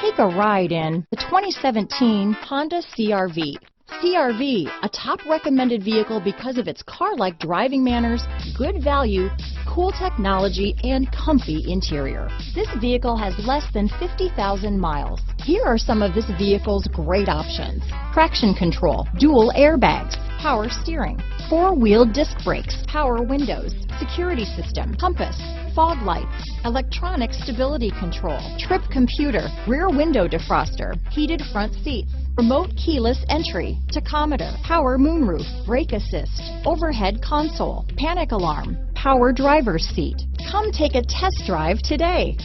Take a ride in the 2017 Honda CR-V. CR-V, a top recommended vehicle because of its car-like driving manners, good value, cool technology, and comfy interior. This vehicle has less than 50,000 miles. Here are some of this vehicle's great options: traction control, dual airbags, power steering, four-wheel disc brakes, power windows, security system, compass, fog lights, electronic stability control, trip computer, rear window defroster, heated front seats, remote keyless entry, tachometer, power moonroof, brake assist, overhead console, panic alarm, power driver's seat. Come take a test drive today.